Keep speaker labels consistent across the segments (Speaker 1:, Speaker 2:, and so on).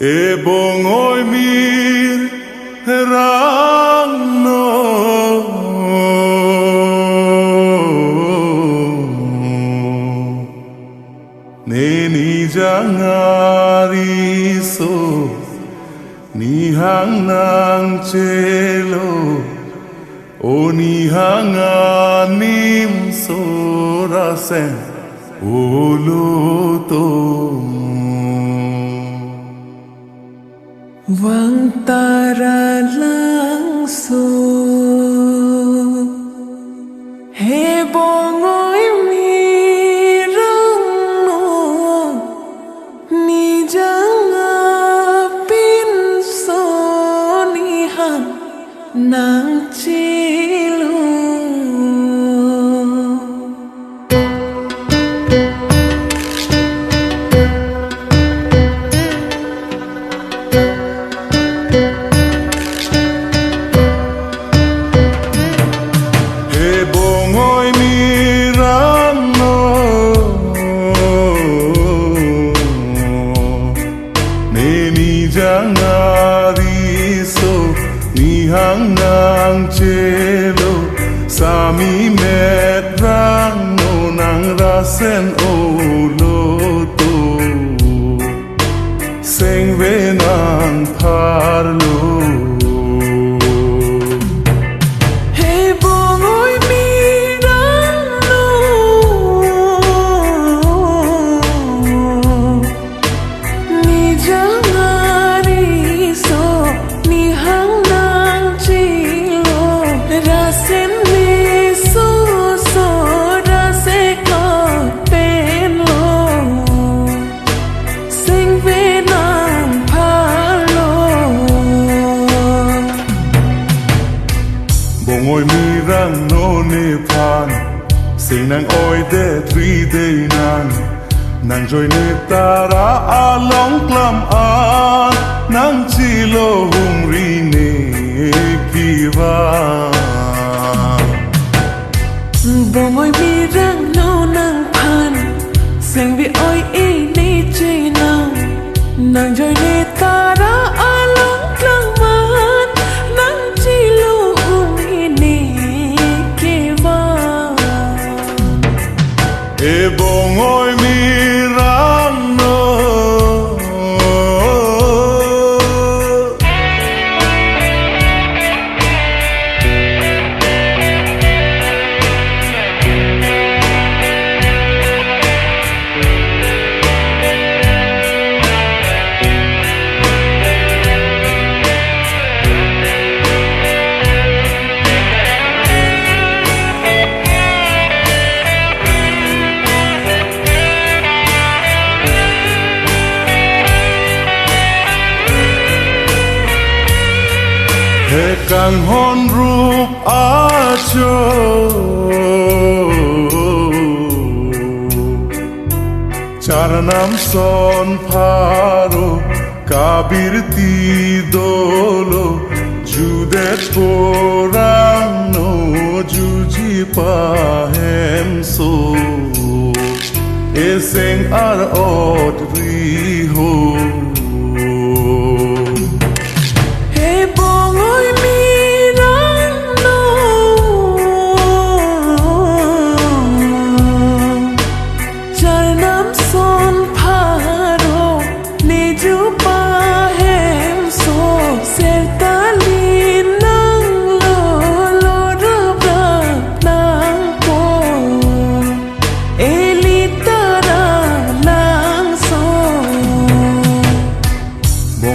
Speaker 1: Ebong oy mir rang no Neni jangari so Nihang nang chelo O nihang anim so rasen O luto
Speaker 2: Wang tara lang so He bongoy mirang no Ni janga pin so ni hang nang chilu
Speaker 1: Jangari so nihang nang chelo sami met rang no nang rasen o loto sing ve nang parlo Ngồi mi răng nô nê phan Sing nang oi de tri de Nang joy nê ta ra a long klam an Nang chi lo hung ri nê ki van
Speaker 2: Bo ngồi mi răng nô nang phan Sing vi oi e ni chi Nang joy nê ta ra a long klam an Nang chi lo
Speaker 1: Ebong oy mi rang no He kang hon rup acho Charanam son pharo kabir ti dolo Judet porang no juji pahem so Eseng ar ot riho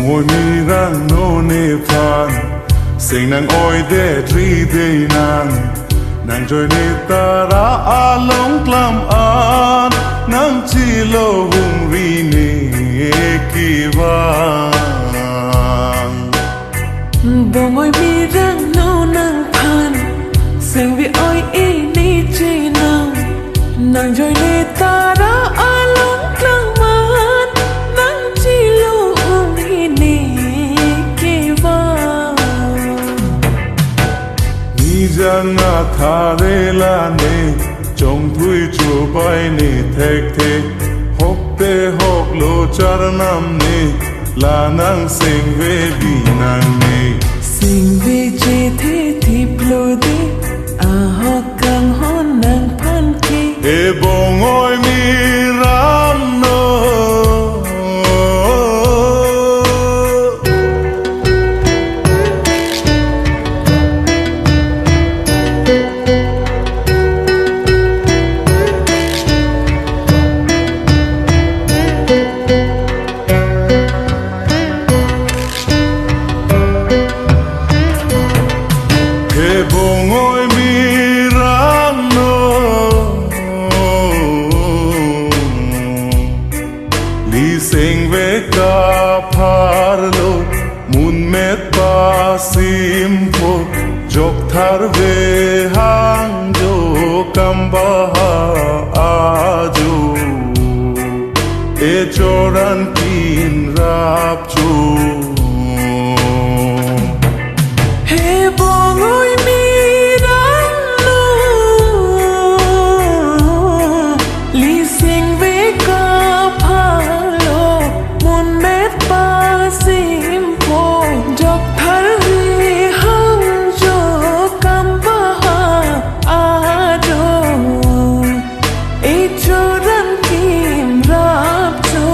Speaker 1: Ngồi mi rang nô nê phan Sing nang oi de tri de Nang joy nê ta ra a long klam an Nang chi lo hung ri nê ki van
Speaker 2: Bo ngồi mi rang nô nang phan Sing vi oi e ni chi Nang joy nê ta ra a long klam an Nang chi lo hung ri nê ki van
Speaker 1: Ni janga thare la ne Chong thui chua bai ne thek thek Hok te hok lo charanam ne là nàng sinh về vì nàng này
Speaker 2: sinh vì chỉ thế thì plô đi họ càng hôn nàng phan kỳ
Speaker 1: e bông ôi mi ram no bông ôi mi ram no li sing ve ka parlo mun met pa sim po jok thar ve hang jo kamba ajo e choran kin rap chu
Speaker 2: Hey bông ôi mi răng lô Lý sinh với ca phá lô Một mét ba xìm phô Dọc thar vi hăng cho cam ba á đô Ý cho răng kim rap cho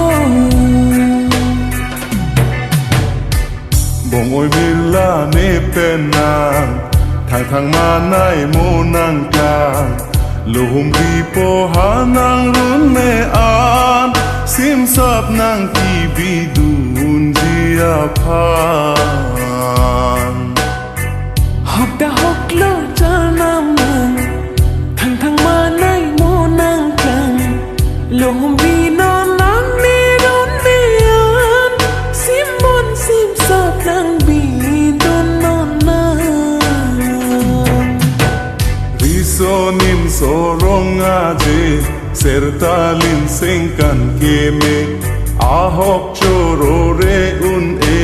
Speaker 1: bông ôi mi la ne pen nàng thang thang ma nai mo nàng càng lùm đi po ha nàng run ne an sim sap nàng ki bi dun dia phan
Speaker 2: học đã học lỡ cho nam nàng thằng ma nay mô nàng càng lùm vì nó nắng đi đón đi an sim bon sim sap nàng bị đón non nàng
Speaker 1: riso nim so rong a je serta lin sing kan ke me a hok choro re un e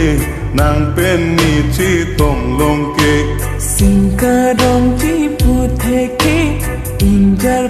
Speaker 1: nàng pen ni chi tong long ke
Speaker 2: sinh ca đong chi phù thế kê in jar